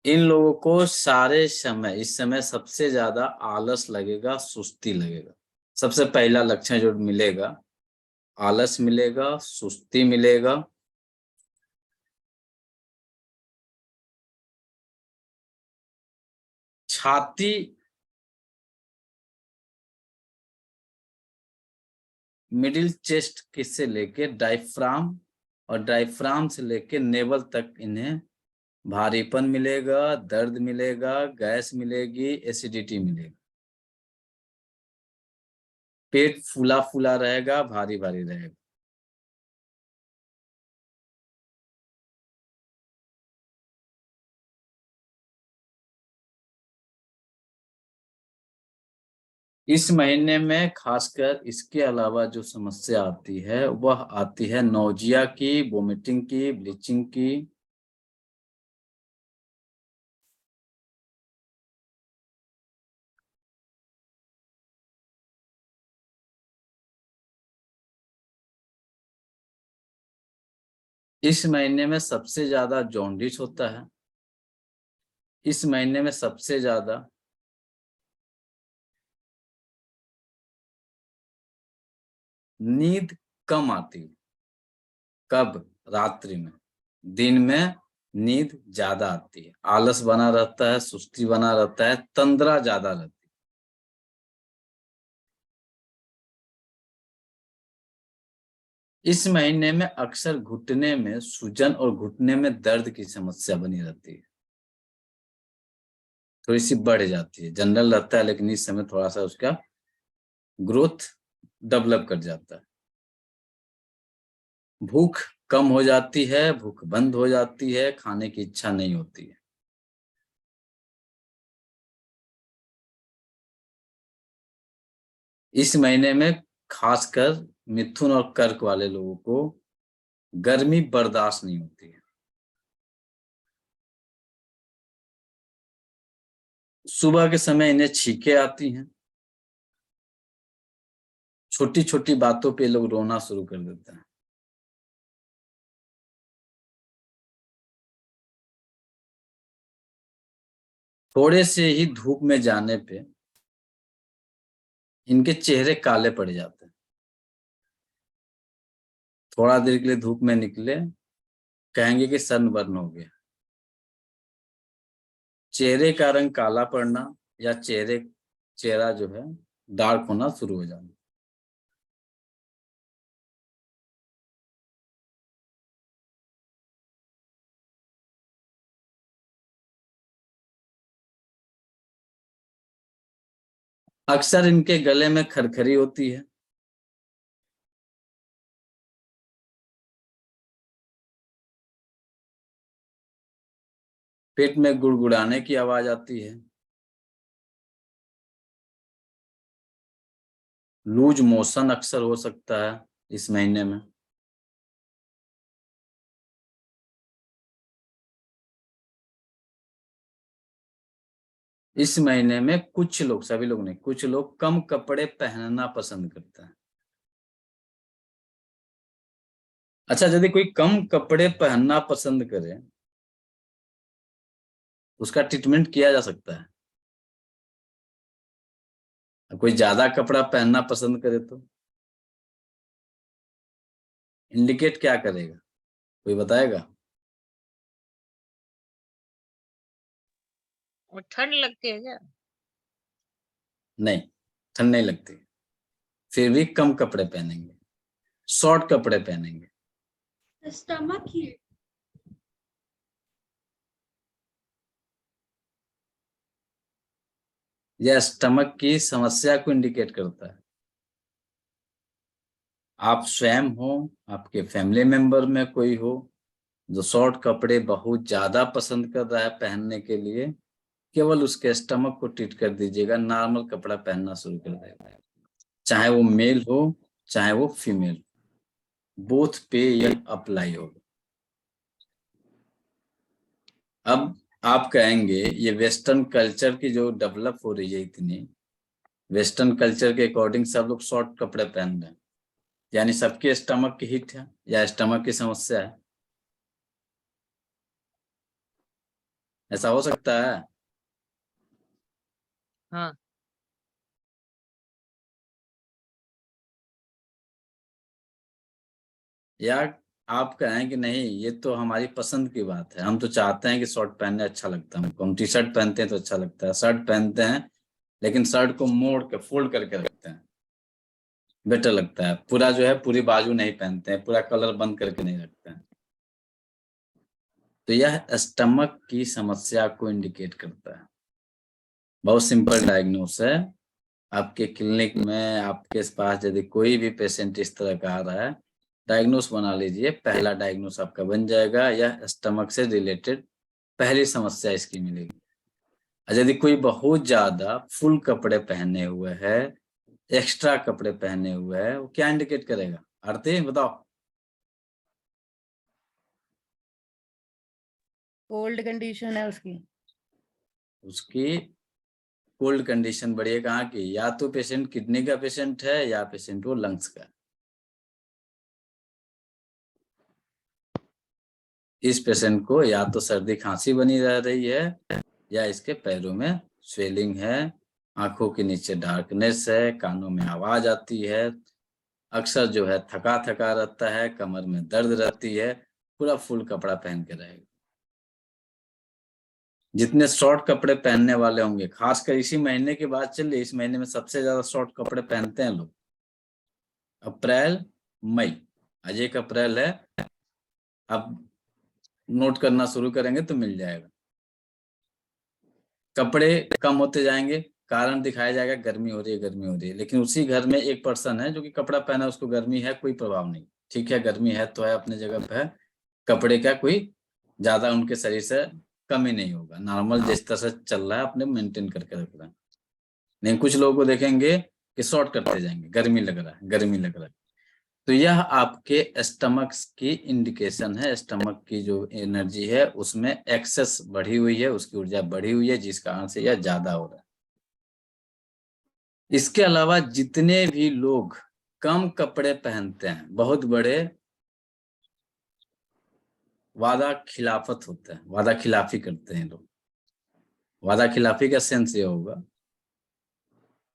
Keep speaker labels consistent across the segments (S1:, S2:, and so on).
S1: इन लोगों को सारे समय इस समय सबसे ज्यादा आलस लगेगा, सुस्ती लगेगा। सबसे पहला लक्षण जो मिलेगा, आलस मिलेगा, सुस्ती मिलेगा। छाती मिडिल चेस्ट किससे लेके डायफ्राम और डायफ्राम से लेके नेवल तक इन्हें भारीपन मिलेगा, दर्द मिलेगा, गैस मिलेगी, एसिडिटी मिलेगी। पेट फूला फूला रहेगा, भारी भारी रहेगा। इस महीने में खासकर इसके अलावा जो समस्या आती है वह आती है नौजिया की, वोमिटिंग की, ब्लीचिंग की। इस महीने में सबसे ज्यादा जॉन्डिस होता है। इस महीने में सबसे ज्यादा नींद कम आती है। कब? रात्रि में। दिन में नींद ज्यादा आती है, आलस बना रहता है, सुस्ती बना रहता है, तंद्रा ज्यादा रहती है। इस महीने में अक्सर घुटने में सूजन और घुटने में दर्द की समस्या बनी रहती है, थोड़ी सी बढ़ जाती है। जनरल रहता है लेकिन इस समय थोड़ा सा उसका ग्रोथ डेवलप कर जाता है। भूख कम हो जाती है, भूख बंद हो जाती है, खाने की इच्छा नहीं होती है। इस महीने में खासकर मिथुन और कर्क वाले लोगों को गर्मी बर्दाश्त नहीं होती है। सुबह के समय इन्हें छींके आती हैं। छोटी छोटी बातों पे लोग रोना शुरू कर देते हैं। थोड़े से ही धूप में जाने पे इनके चेहरे काले पड़ जाते हैं। थोड़ा देर के लिए धूप में निकले, कहेंगे कि सनबर्न हो गया। चेहरे का रंग काला पड़ना या चेहरा जो है डार्क होना शुरू हो जाना। अक्सर इनके गले में खरखरी होती है। पेट में गुड़गुड़ाने की आवाज आती है। लूज मोशन अक्सर हो सकता है इस महीने में। इस महीने में कुछ लोग, सभी लोग नहीं, कुछ लोग कम कपड़े पहनना पसंद करते हैं। अच्छा, यदि कोई कम कपड़े पहनना पसंद करे उसका ट्रीटमेंट किया जा सकता है। कोई ज्यादा कपड़ा पहनना पसंद करे तो इंडिकेट क्या करेगा, कोई बताएगा?
S2: और ठंड लगती है क्या?
S1: नहीं, ठंड नहीं लगती। फिर भी कम कपड़े पहनेंगे, शॉर्ट कपड़े पहनेंगे।
S3: स्टमक ही
S1: यह स्टमक की समस्या को इंडिकेट करता है। आप स्वयं हो, आपके फैमिली मेंबर में कोई हो जो शॉर्ट कपड़े बहुत ज्यादा पसंद कर रहा है पहनने के लिए, केवल उसके स्टमक को ट्रीट कर दीजिएगा, नॉर्मल कपड़ा पहनना शुरू कर देगा। चाहे वो मेल हो चाहे वो फीमेल, बोथ पे यह अप्लाई होगा। अब आप कहेंगे ये वेस्टर्न कल्चर की जो डेवलप हो रही है इतनी, वेस्टर्न कल्चर के अकॉर्डिंग सब लोग शॉर्ट कपड़े पहन रहे हैं, यानी सबके स्टमक की हिट है या स्टमक की समस्या है। ऐसा हो सकता है?
S2: हाँ।
S1: या आप कहें कि नहीं ये तो हमारी पसंद की बात है, हम तो चाहते हैं कि शर्ट पहनने अच्छा लगता है हमको, हम टी शर्ट पहनते हैं तो अच्छा लगता है, शर्ट पहनते हैं लेकिन शर्ट को मोड़ के फोल्ड करके रखते हैं, बेटर लगता है, पूरा जो है पूरी बाजू नहीं पहनते हैं, पूरा कलर बंद करके नहीं रखते हैं। तो यह स्टमक की समस्या को इंडिकेट करता है। बहुत सिंपल डायग्नोस है। आपके क्लिनिक में आपके पास यदि कोई भी पेशेंट इस तरह का आ रहा है, डायग्नोस बना लीजिए, पहला डायग्नोस आपका बन जाएगा, यह स्टमक से रिलेटेड पहली समस्या इसकी मिलेगी। और यदि कोई बहुत ज्यादा फुल कपड़े पहने हुए है, एक्स्ट्रा कपड़े पहने हुए है, वो क्या इंडिकेट करेगा आरती बताओ?
S3: कोल्ड कंडीशन है उसकी।
S1: उसकी कोल्ड कंडीशन बढ़िए कहाँ की, या तो पेशेंट किडनी का पेशेंट है या पेशेंट वो लंग्स का। इस पेशेंट को या तो सर्दी खांसी बनी रह रही है या इसके पैरों में स्वेलिंग है, आंखों के नीचे डार्कनेस है, कानों में आवाज आती है, अक्सर जो है थका थका रहता है, कमर में दर्द रहती है, पूरा फुल कपड़ा पहन के रहेगा। जितने शॉर्ट कपड़े पहनने वाले होंगे, खासकर इसी महीने की बात चल रही है, इस महीने में सबसे ज्यादा शॉर्ट कपड़े पहनते हैं लोग, अप्रैल मई। आज 1 अप्रैल है, अब नोट करना शुरू करेंगे तो मिल जाएगा। कपड़े कम होते जाएंगे, कारण दिखाया जाएगा गर्मी हो रही है गर्मी हो रही है, लेकिन उसी घर में एक पर्सन है जो कि कपड़ा पहना, उसको गर्मी है, कोई प्रभाव नहीं, ठीक है गर्मी है तो है अपने जगह पे है, कपड़े का कोई ज्यादा उनके शरीर से कमी नहीं होगा, नॉर्मल जिस तरह से चल रहा है अपने मेंटेन करके रख रहा है। नहीं कुछ लोगों को देखेंगे कि शॉर्ट करते जाएंगे, गर्मी लग रहा है गर्मी लग रहा है। तो यह आपके स्टमक की इंडिकेशन है, स्टमक की जो एनर्जी है उसमें एक्सेस बढ़ी हुई है, उसकी ऊर्जा बढ़ी हुई है, जिस कारण से यह ज्यादा हो रहा है। इसके अलावा जितने भी लोग कम कपड़े पहनते हैं, बहुत बड़े वादा खिलाफत होते हैं, वादा खिलाफी करते हैं लोग। वादा खिलाफी का सेंस ये होगा,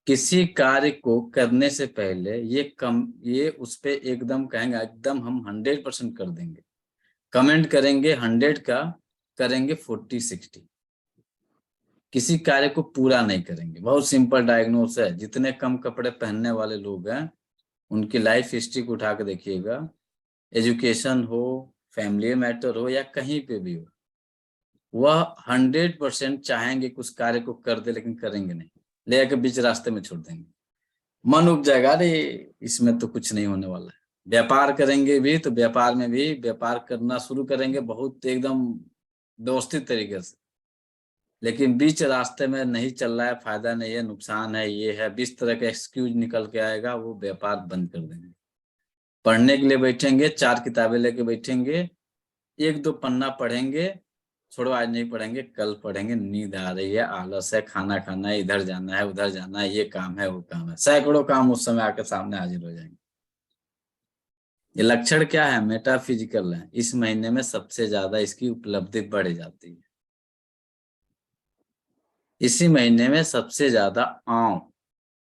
S1: किसी कार्य को करने से पहले ये उस पे एकदम कहेंगे एकदम हम 100% कर देंगे, कमेंट करेंगे 100 का, करेंगे 40-60, किसी कार्य को पूरा नहीं करेंगे। बहुत सिंपल डायग्नोस है। जितने कम कपड़े पहनने वाले लोग हैं उनकी लाइफ हिस्ट्री को उठा के देखिएगा, एजुकेशन हो, फैमिली मैटर हो या कहीं पे भी हो, वह 100% चाहेंगे कि उस कार्य को कर दे, लेकिन करेंगे नहीं, ले आके बीच रास्ते में छोड़ देंगे। मन उब जाएगा, अरे इसमें तो कुछ नहीं होने वाला है। व्यापार करेंगे भी तो व्यापार में भी व्यापार करना शुरू करेंगे बहुत एकदम व्यवस्थित तरीके से, लेकिन बीच रास्ते में नहीं चल रहा है, फायदा नहीं है, नुकसान है, ये है, 20 तरह का एक्सक्यूज निकल के आएगा, वो व्यापार बंद कर देंगे। पढ़ने के लिए बैठेंगे, 4 किताबें लेके बैठेंगे, 1-2 पन्ना पढ़ेंगे, छोड़ो आज नहीं पढ़ेंगे कल पढ़ेंगे, नींद आ रही है, आलस है, खाना खाना है, इधर जाना है उधर जाना है, ये काम है वो काम है, सैकड़ों काम उस समय आकर सामने हाजिर हो जाएंगे। ये लक्षण क्या है? मेटाफिजिकल है। इस महीने में सबसे ज्यादा इसकी उपलब्धि बढ़ जाती है। इसी महीने में सबसे ज्यादा आंव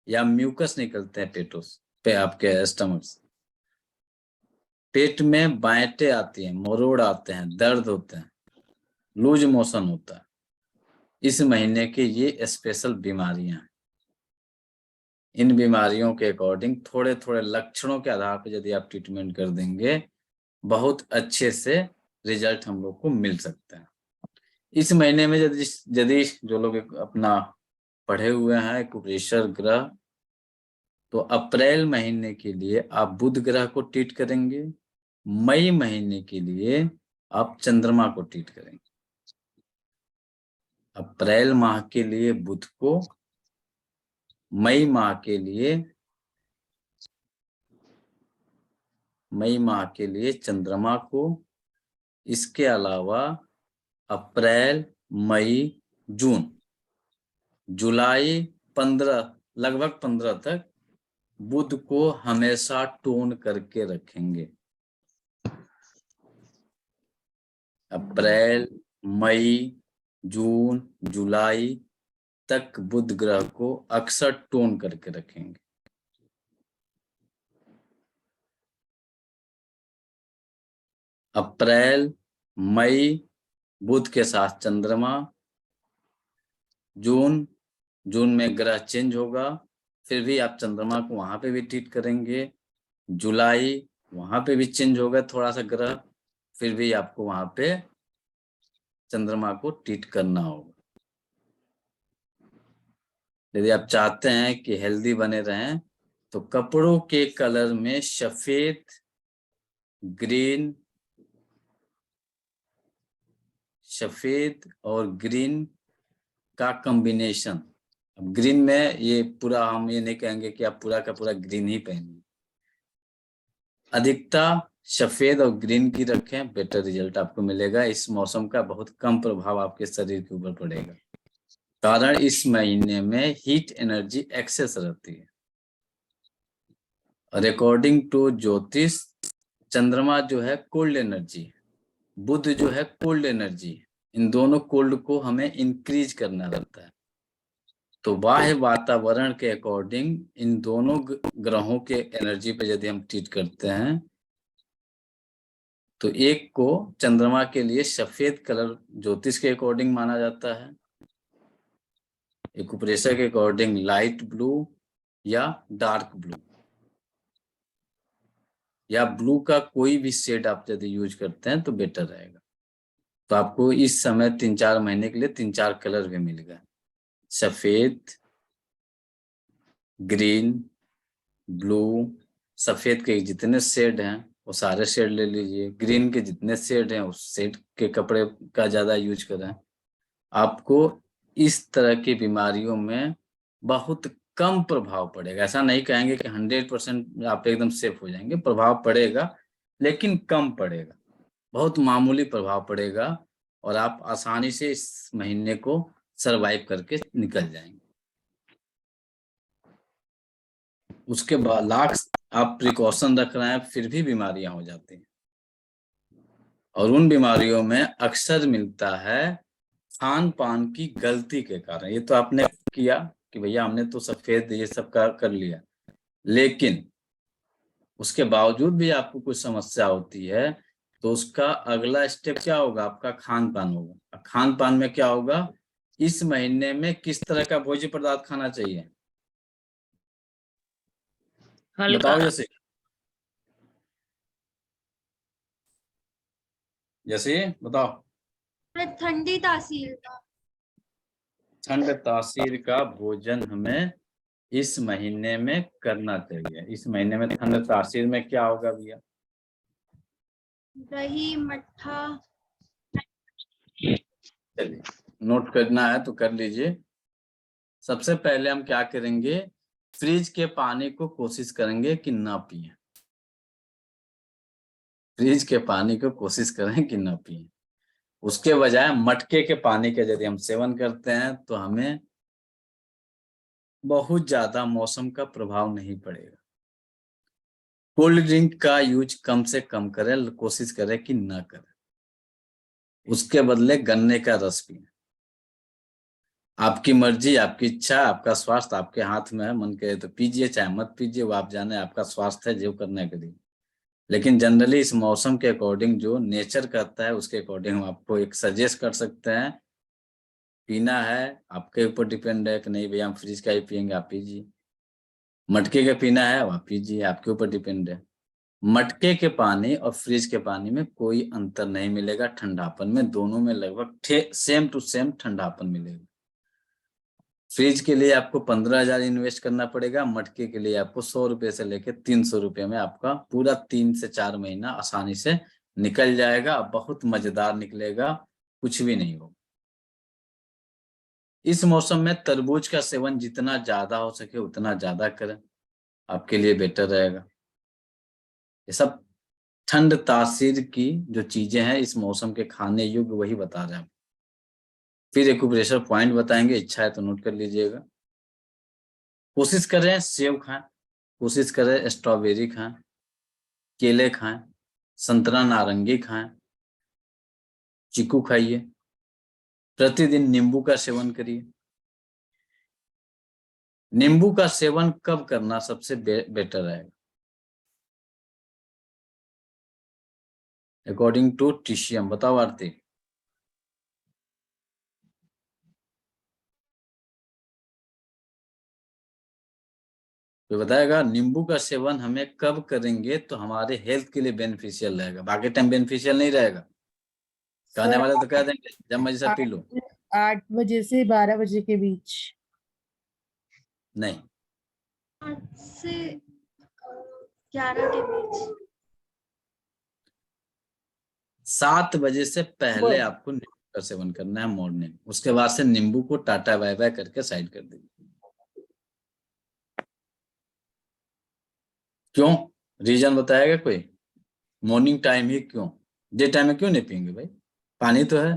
S1: या म्यूकस निकलते हैं पेटों पे, आपके स्टमक से। पेट में बांयटें आती हैं, मरोड़ आते हैं, दर्द होते हैं, लूज मोशन होता है। इस महीने की ये स्पेशल बीमारियां हैं। इन बीमारियों के अकॉर्डिंग थोड़े थोड़े लक्षणों के आधार पर यदि आप ट्रीटमेंट कर देंगे, बहुत अच्छे से रिजल्ट हम लोग को मिल सकते हैं। इस महीने में यदि यदि जो लोग अपना पढ़े हुए हैं कुबेर ग्रह, तो अप्रैल महीने के लिए आप बुध ग्रह को ट्रीट करेंगे, मई महीने के लिए आप चंद्रमा को ट्रीट करेंगे। अप्रैल माह के लिए बुध को, मई माह के लिए चंद्रमा को। इसके अलावा अप्रैल मई जून जुलाई 15 लगभग 15 तक बुध को हमेशा टोन करके रखेंगे। अप्रैल मई जून, जुलाई तक बुध ग्रह को अक्सर टोन करके रखेंगे। अप्रैल, मई बुध के साथ चंद्रमा, जून में ग्रह चेंज होगा, फिर भी आप चंद्रमा को वहां पे भी ट्रीट करेंगे। जुलाई वहां पे भी चेंज होगा थोड़ा सा ग्रह, फिर भी आपको वहां पे चंद्रमा को ट्रीट करना होगा। यदि आप चाहते हैं कि हेल्दी बने रहें तो कपड़ों के कलर में सफेद, ग्रीन, सफेद और ग्रीन का कॉम्बिनेशन। अब ग्रीन में ये पूरा हम ये नहीं कहेंगे कि आप पूरा का पूरा ग्रीन ही पहनिए, अधिकता सफेद और ग्रीन की रखें, बेटर रिजल्ट आपको मिलेगा। इस मौसम का बहुत कम प्रभाव आपके शरीर के ऊपर पड़ेगा, कारण इस महीने में हीट एनर्जी एक्सेस रहती है। और अकॉर्डिंग टू ज्योतिष, चंद्रमा जो है कोल्ड एनर्जी, बुध जो है कोल्ड एनर्जी, इन दोनों कोल्ड को हमें इंक्रीज करना रहता है। तो बाह्य वातावरण के अकॉर्डिंग इन दोनों ग्रहों के एनर्जी पे यदि हम ट्रीट करते हैं तो एक को चंद्रमा के लिए सफेद कलर ज्योतिष के अकॉर्डिंग माना जाता है, एक्यूप्रेशर के अकॉर्डिंग लाइट ब्लू या डार्क ब्लू, या ब्लू का कोई भी शेड आप यदि यूज करते हैं तो बेटर रहेगा। तो आपको इस समय 3-4 महीने के लिए 3-4 कलर भी मिल गए, सफेद, ग्रीन, ब्लू। सफेद के जितने शेड हैं वो सारे शेड ले लीजिए, ग्रीन के जितने शेड हैं उस शेड के कपड़े का ज्यादा यूज करें। आपको इस तरह की बीमारियों में बहुत कम प्रभाव पड़ेगा। ऐसा नहीं कहेंगे कि 100% आप एकदम सेफ हो जाएंगे, प्रभाव पड़ेगा लेकिन कम पड़ेगा, बहुत मामूली प्रभाव पड़ेगा और आप आसानी से इस महीने को सरवाइव करके निकल जाएंगे। उसके बाद लाख आप प्रिकॉशन रख रहे हैं फिर भी बीमारियां हो जाती हैं, और उन बीमारियों में अक्सर मिलता है खान पान की गलती के कारण। ये तो आपने किया कि भैया हमने तो सफेद ये सब कर लिया, लेकिन उसके बावजूद भी आपको कुछ समस्या होती है तो उसका अगला स्टेप क्या होगा, आपका खान पान होगा। खान पान में क्या होगा, इस महीने में किस तरह का भोज्य पदार्थ खाना चाहिए
S3: हल्का।
S1: बताओ। जैसे बताओ।
S2: ठंडी तासीर का।
S1: ठंड तासीर का भोजन हमें इस महीने में करना चाहिए। इस महीने में ठंड तासीर में क्या होगा भैया,
S2: दही, मट्ठा।
S1: चलिए नोट करना है तो कर लीजिए। सबसे पहले हम क्या करेंगे, फ्रिज के पानी को कोशिश करेंगे कि ना पिए। फ्रिज के पानी को कोशिश करें कि ना पिए, उसके बजाय मटके के पानी का यदि हम सेवन करते हैं तो हमें बहुत ज्यादा मौसम का प्रभाव नहीं पड़ेगा। कोल्ड ड्रिंक का यूज कम से कम करें, कोशिश करें कि ना करें, उसके बदले गन्ने का रस पिए। आपकी मर्जी, आपकी इच्छा, आपका स्वास्थ्य आपके हाथ में है, मन करे तो पीजिए चाहे मत पीजिए, वो आप जाने, आपका स्वास्थ्य है जो करने के लिए। लेकिन जनरली इस मौसम के अकॉर्डिंग जो नेचर करता है उसके अकॉर्डिंग हम आपको एक सजेस्ट कर सकते हैं। पीना है आपके ऊपर डिपेंड है कि नहीं भैया हम फ्रिज का ही पियेंगे, आप पीजिए। मटके का पीना है आप पीजिए, आपके ऊपर डिपेंड है। मटके के पानी और फ्रिज के पानी में कोई अंतर नहीं मिलेगा ठंडापन में, दोनों में लगभग सेम टू सेम ठंडापन मिलेगा। फ्रिज के लिए आपको 15,000 इन्वेस्ट करना पड़ेगा, मटके के लिए आपको 100 रुपए से लेकर 300 रुपए में आपका पूरा 3 से 4 महीना आसानी से निकल जाएगा। बहुत मजेदार निकलेगा, कुछ भी नहीं होगा। इस मौसम में तरबूज का सेवन जितना ज्यादा हो सके उतना ज्यादा करें, आपके लिए बेटर रहेगा। ये सब ठंड तासीर की जो चीजें हैं इस मौसम के खाने योग्य वही बता रहे हैं। फिर एक्यूप्रेशर पॉइंट बताएंगे, इच्छा है तो नोट कर लीजिएगा। कोशिश करें सेब खाएं, कोशिश करें स्ट्रॉबेरी खाएं, केले खाएं, संतरा नारंगी खाएं, चीकू खाइए, प्रतिदिन नींबू का सेवन करिए। नींबू का सेवन कब करना सबसे बेटर है? अकॉर्डिंग टू टीसीएम, बताओ आरती। तो बताएगा नींबू का सेवन हमें कब करेंगे तो हमारे हेल्थ के लिए बेनिफिशियल रहेगा, बाकी टाइम बेनिफिशियल नहीं रहेगा। कहने
S3: सर,
S1: वाले तो कह देंगे जब मर्जी सब पी लो।
S3: 8 बजे से 12 बजे के बीच।
S1: नहीं,
S2: 8 से 11 के बीच।
S1: 7 बजे से पहले आपको नींबू का सेवन करना है मॉर्निंग। उसके बाद से नींबू को टाटा बाय बाय करके साइड कर दीजिए। क्यों? रीजन बताएगा कोई? मॉर्निंग टाइम ही क्यों? डे टाइम में क्यों नहीं पियेंगे भाई? पानी तो है।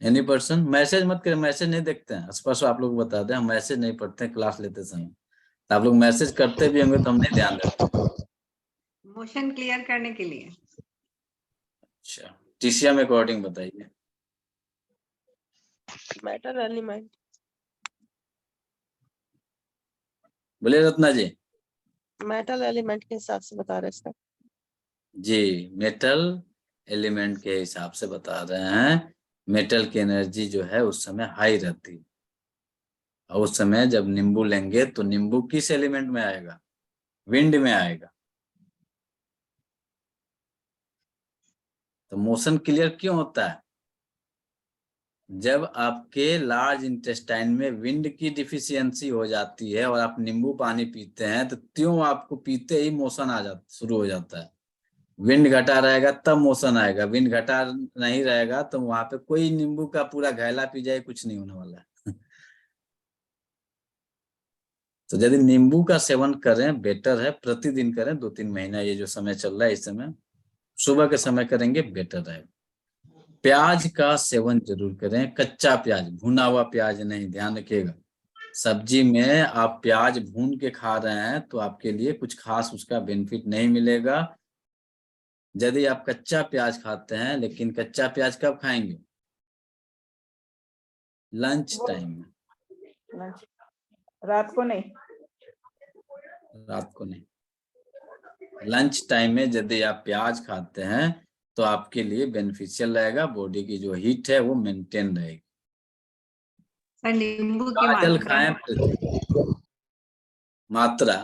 S1: Any person? मैसेज मत करें, मैसेज नहीं देखते हैं। स्पष्ट आप लोग बता दें, हम मैसेज नहीं पढ़ते हैं क्लास लेते समय। तो आप लोग मैसेज करते भी होंगे तो हम नहीं ध्यान देते।
S4: मोशन क्लियर करने के लिए।
S1: अच्छा, टीसीएम अकॉर्डिंग बताइए।
S5: Metal element.
S1: बोले रत्ना जी।
S5: मेटल एलिमेंट के हिसाब से बता रहे सर।
S1: जी, मेटल एलिमेंट के हिसाब से बता रहे हैं। मेटल की एनर्जी जो है उस समय हाई रहती है, और उस समय जब नींबू लेंगे तो नींबू किस एलिमेंट में आएगा? विंड में आएगा। तो मोशन क्लियर क्यों होता है? जब आपके लार्ज इंटेस्टाइन में विंड की डिफिशियंसी हो जाती है और आप नींबू पानी पीते हैं तो त्यों आपको पीते ही मोशन आ जाता, शुरू हो जाता है। विंड घटा रहेगा तब मोशन आएगा, विंड घटा नहीं रहेगा तो वहां पे कोई नींबू का पूरा घैला पी जाए कुछ नहीं होने वाला है। तो यदि नींबू का सेवन करें बेटर है, प्रतिदिन करें, 2-3 महीना ये जो समय चल रहा है इस समय सुबह के समय करेंगे बेटर रहेगा। प्याज का सेवन जरूर करें, कच्चा प्याज, भुना हुआ प्याज नहीं, ध्यान रखिएगा। सब्जी में आप प्याज भून के खा रहे हैं तो आपके लिए कुछ खास उसका बेनिफिट नहीं मिलेगा। यदि आप कच्चा प्याज खाते हैं, लेकिन कच्चा प्याज कब खाएंगे? लंच टाइम में।
S6: रात को नहीं।
S1: रात को नहीं, लंच टाइम में यदि आप प्याज खाते हैं तो आपके लिए बेनिफिशियल रहेगा। बॉडी की जो हीट है वो मेंटेन रहेगी।
S4: सर नींबू की
S1: गाजल
S4: मात्रा।
S1: खाएं मात्रा।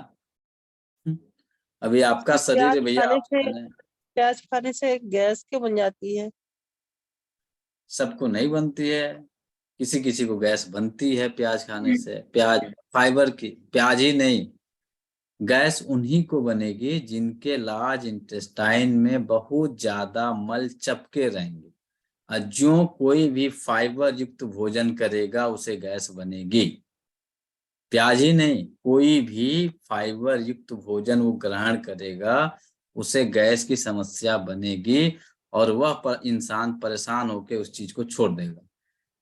S1: अभी आपका शरीर है भैया, आप खाने
S5: प्याज खाने से गैस क्यों बन जाती है?
S1: सबको नहीं बनती है, किसी किसी को गैस बनती है प्याज खाने से। प्याज फाइबर की, प्याज ही नहीं, गैस उन्हीं को बनेगी जिनके लार्ज इंटेस्टाइन में बहुत ज्यादा मल चपके रहेंगे। और जो कोई भी फाइबर युक्त भोजन करेगा उसे गैस बनेगी। प्याज ही नहीं, कोई भी फाइबर युक्त भोजन वो ग्रहण करेगा उसे गैस की समस्या बनेगी और वह इंसान परेशान होकर उस चीज को छोड़ देगा।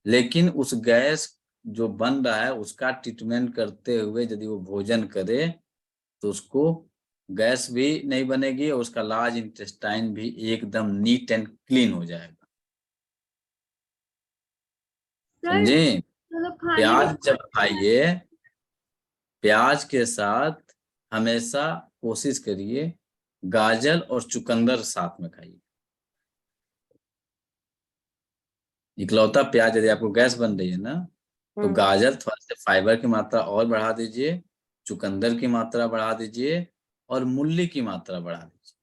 S1: लेकिन उस गैस जो बन रहा है उसका ट्रीटमेंट करते हुए यदि वो भोजन करे तो उसको गैस भी नहीं बनेगी और उसका लार्ज इंटेस्टाइन भी एकदम नीट एंड क्लीन हो जाएगा। समझे?
S2: चलो खाने
S1: प्याज
S2: में
S1: जब खाइए, प्याज के साथ हमेशा कोशिश करिए गाजर और चुकंदर साथ में खाइए। इकलौता प्याज यदि आपको गैस बन रही है ना तो गाजर थोड़ा सा फाइबर की मात्रा और बढ़ा दीजिए, चुकंदर की मात्रा बढ़ा दीजिए और मूली की मात्रा बढ़ा दीजिए।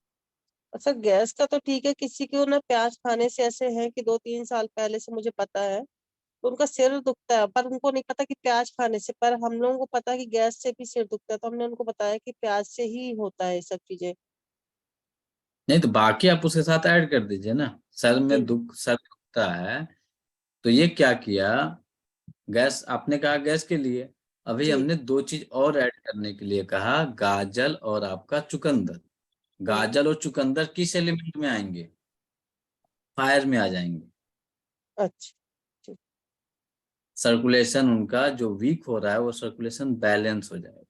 S5: अच्छा, गैस का तो ठीक है, किसी को ना प्याज खाने से ऐसे है कि 2-3 साल पहले से मुझे पता है तो उनका सिर दुखता है, पर उनको नहीं पता कि प्याज खाने से। पर हम लोगों को पता है कि गैस से भी सिर दुखता है, तो हमने उनको बताया कि प्याज से ही होता है ये सब चीजें।
S1: नहीं तो बाकी आप उसके साथ ऐड कर दीजिए ना। सर में सर दुखता है तो ये क्या किया, गैस आपने कहा गैस के लिए, अभी
S5: जी।
S1: हमने 2 चीज और ऐड करने के लिए कहा, गाजर और आपका चुकंदर। गाजर और चुकंदर किस एलिमेंट में आएंगे? फायर में आ जाएंगे।
S5: अच्छा।
S1: सर्कुलेशन उनका जो वीक हो रहा है वो सर्कुलेशन बैलेंस हो जाएगा,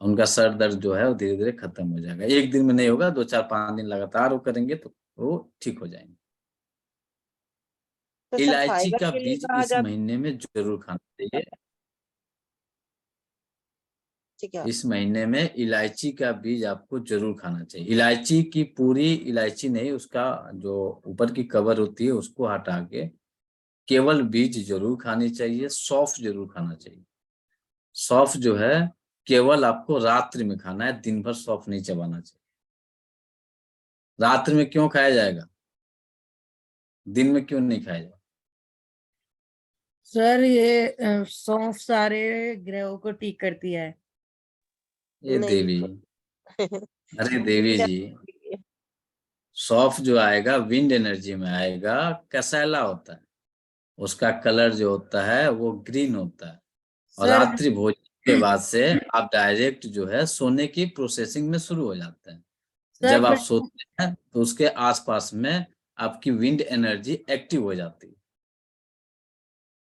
S1: उनका सर दर्द जो है वो धीरे धीरे खत्म हो जाएगा। एक दिन में नहीं होगा, 2-4-5 दिन लगातार वो करेंगे तो वो ठीक हो जाएंगे।
S5: तो सर
S1: इलायची
S5: फाइबर
S1: का
S5: के लिए
S1: बीज
S5: कहा
S1: इस
S5: जाता
S1: महीने में जरूर खाना चाहिए।
S5: है क्या?
S1: इस महीने में इलायची का बीज आपको जरूर खाना चाहिए। इलायची की पूरी इलायची नहीं, उसका जो ऊपर की कवर होती है उसको हटा के केवल बीज जरूर खानी चाहिए। सौंफ जरूर खाना चाहिए। सौंफ जो है केवल आपको रात्रि में खाना है, दिन भर सौंफ नहीं चबाना चाहिए। रात्रि में क्यों खाया जाएगा, दिन में क्यों नहीं खाया जाएगा?
S3: सर ये सौंफ सारे ग्रहों को ठीक करती है।
S1: ये
S5: नहीं
S1: देवी,
S5: तो
S1: अरे देवी जी, सौंफ जो आएगा विंड एनर्जी में आएगा, कसैला होता है, उसका कलर जो होता है वो ग्रीन होता है। और
S3: सर
S1: रात्रि भोजन के बाद से आप डायरेक्ट जो है सोने की प्रोसेसिंग में शुरू हो जाते हैं।
S3: सर
S1: जब आप
S3: मैं
S1: सोते हैं तो उसके आसपास में आपकी विंड एनर्जी एक्टिव हो जाती है।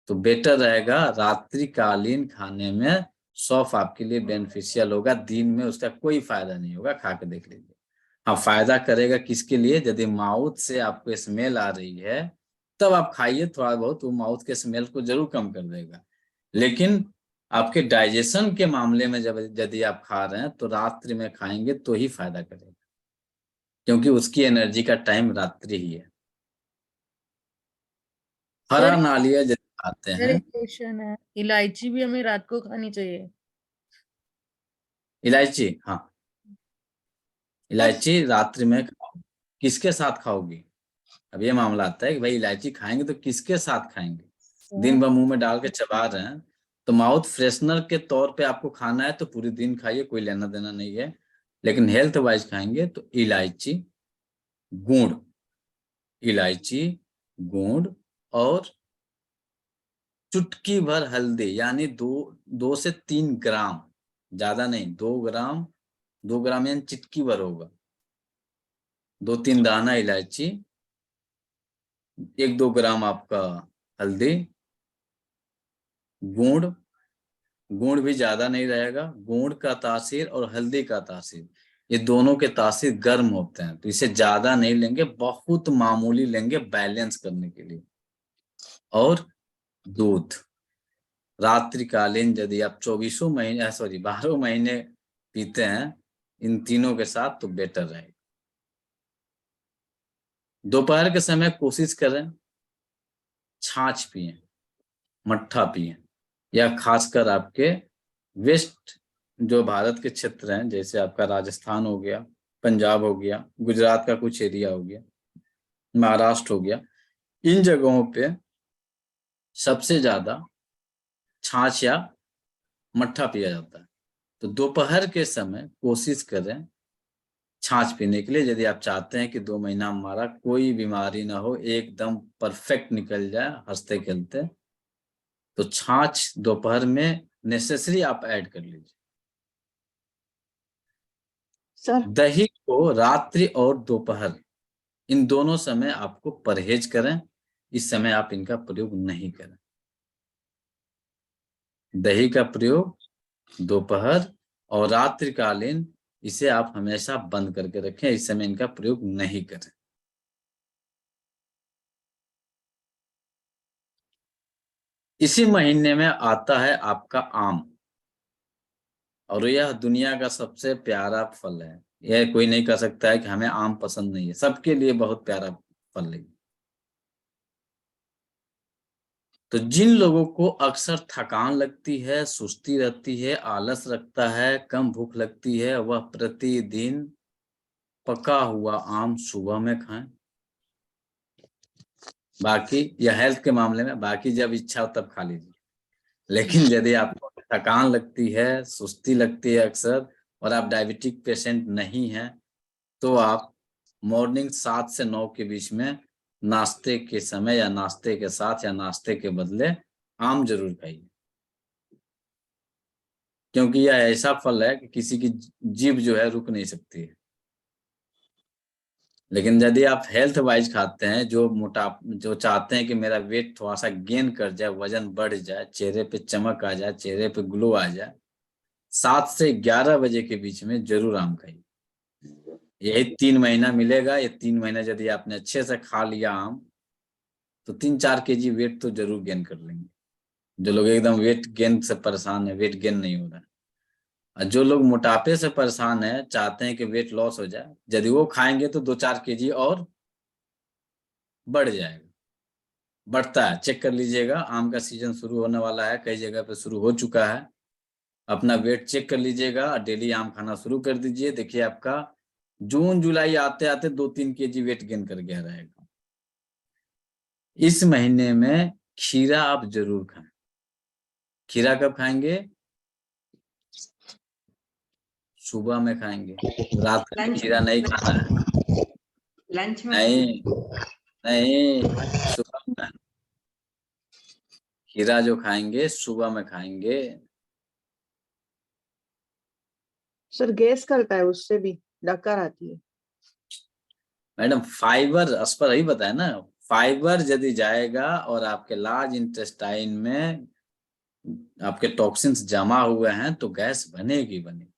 S1: तो बेटर रहेगा रात्रिकालीन खाने में सौंफ आपके लिए बेनिफिशियल होगा। दिन में उसका कोई फायदा नहीं होगा, खा के देख लीजिए। हाँ, फायदा करेगा किसके लिए? यदि माउथ से आपको स्मेल आ रही है तब आप खाइए थोड़ा बहुत, वो माउथ के स्मेल को जरूर कम कर देगा। लेकिन आपके डाइजेशन के मामले में जब यदि आप खा रहे हैं तो रात्रि में खाएंगे तो ही फायदा करेगा, क्योंकि उसकी एनर्जी का टाइम रात्रि ही है। हरा
S3: सर
S1: नालिया यदि खाते हैं,
S3: इरिटेशन है, इलायची भी हमें रात को खानी चाहिए।
S1: इलायची, हाँ
S3: सर
S1: इलायची रात्रि में खाओ। किसके साथ खाओगी? अब ये मामला आता है कि भाई इलायची खाएंगे तो किसके साथ खाएंगे? दिन भर मुंह में डाल के चबा रहे हैं तो माउथ फ्रेशनर के तौर पे आपको खाना है तो पूरे दिन खाइए, कोई लेना देना नहीं है। लेकिन हेल्थ वाइज खाएंगे तो इलायची, गुड़, इलायची, गुड़ और चुटकी भर हल्दी, यानी 2 से 3 ग्राम, ज्यादा नहीं, 2 ग्राम, 2 ग्राम यानी चिटकी भर होगा। 2-3 दाना इलायची, 1-2 ग्राम आपका हल्दी, गुड़, गुड़ भी ज्यादा नहीं रहेगा। गुड़ का तासीर और हल्दी का तासीर, ये दोनों के तासीर गर्म होते हैं, तो इसे ज्यादा नहीं लेंगे, बहुत मामूली लेंगे बैलेंस करने के लिए। और दूध रात्रिकालीन यदि आप 12 महीने पीते हैं इन तीनों के साथ तो बेटर रहेगा। दोपहर के समय कोशिश करें छाछ पिए, मट्ठा पिए, या खासकर आपके वेस्ट जो भारत के क्षेत्र हैं, जैसे आपका राजस्थान हो गया, पंजाब हो गया, गुजरात का कुछ एरिया हो गया, महाराष्ट्र हो गया, इन जगहों पे सबसे ज्यादा छाछ या मट्ठा पिया जाता है। तो दोपहर के समय कोशिश करें छाछ पीने के लिए, यदि आप चाहते हैं कि 2 महीना हमारा कोई बीमारी ना हो, एकदम परफेक्ट निकल जाए हंसते खेलते, तो छाछ दोपहर में नेसेसरी आप ऐड कर लीजिए।
S6: सर
S1: दही को रात्रि और दोपहर इन दोनों समय आपको परहेज करें, इस समय आप इनका प्रयोग नहीं करें। दही का प्रयोग दोपहर और रात्रिकालीन, इसे आप हमेशा बंद करके रखें, इस समय इनका प्रयोग नहीं करें। इसी महीने में आता है आपका आम, और यह दुनिया का सबसे प्यारा फल है। यह कोई नहीं कह सकता है कि हमें आम पसंद नहीं है, सबके लिए बहुत प्यारा फल है। तो जिन लोगों को अक्सर थकान लगती है, सुस्ती रहती है, आलस रखता है, कम भूख लगती है, वह प्रतिदिन पका हुआ आम सुबह में खाएं। बाकी यह हेल्थ के मामले में, बाकी जब इच्छा हो तब खा लीजिए। लेकिन यदि आपको थकान लगती है, सुस्ती लगती है अक्सर, और आप डायबिटिक पेशेंट नहीं हैं, तो आप मॉर्निंग 7 से 9 के बीच में नाश्ते के समय या नाश्ते के साथ या नाश्ते के बदले आम जरूर खाइए, क्योंकि यह ऐसा फल है कि किसी की जीभ जो है रुक नहीं सकती है। लेकिन यदि आप हेल्थ वाइज खाते हैं, जो चाहते हैं कि मेरा वेट थोड़ा सा गेन कर जाए, वजन बढ़ जाए, चेहरे पे चमक आ जाए, चेहरे पे ग्लो आ जाए, 7 से 11 बजे के बीच में जरूर आम खाइए। यही 3 महीना मिलेगा। ये 3 महीना यदि आपने अच्छे से खा लिया आम, तो 3-4 kg वेट तो जरूर गेन कर लेंगे। जो लोग एकदम वेट गेन से परेशान है, वेट गेन नहीं हो रहा है, और जो लोग मोटापे से परेशान है, चाहते हैं कि वेट लॉस हो जाए, यदि वो खाएंगे तो 2-4 kg और बढ़ जाएगा, बढ़ता है। चेक कर लीजिएगा, आम का सीजन शुरू होने वाला है, कई जगह पे शुरू हो चुका है। अपना वेट चेक कर लीजिएगा, डेली आम खाना शुरू कर दीजिए। देखिए आपका जून जुलाई आते आते 2-3 kg वेट गेन कर गया रहेगा। इस महीने में खीरा आप जरूर खाएं। खीरा कब खाएंगे? सुबह में खाएंगे, रात में
S4: लंच
S1: खीरा नहीं खाना है।
S4: लंच में
S1: नहीं नहीं, सुबह में खीरा जो खाएंगे सुबह में खाएंगे।
S3: सर गैस करता है, उससे भी डकार आती है।
S1: मैडम फाइबर, अस्पर ही बताया ना, फाइबर यदि जाएगा और आपके लार्ज इंटेस्टाइन में आपके टॉक्सिन्स जमा हुए हैं तो गैस बनेगी बनेगी।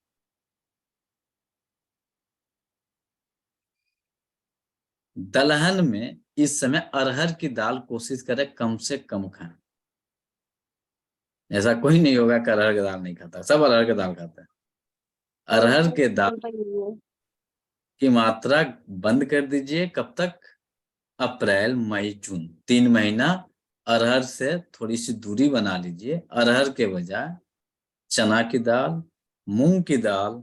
S1: दलहन में इस समय अरहर की दाल कोशिश करें कम से कम खाएं। ऐसा कोई नहीं होगा कि अरहर की दाल नहीं खाता, सब अरहर की दाल खाता है। अरहर के दाल की मात्रा बंद कर दीजिए। कब तक? अप्रैल मई जून, 3 महीना अरहर से थोड़ी सी दूरी बना लीजिए। अरहर के बजाय चना की दाल, मूंग की दाल,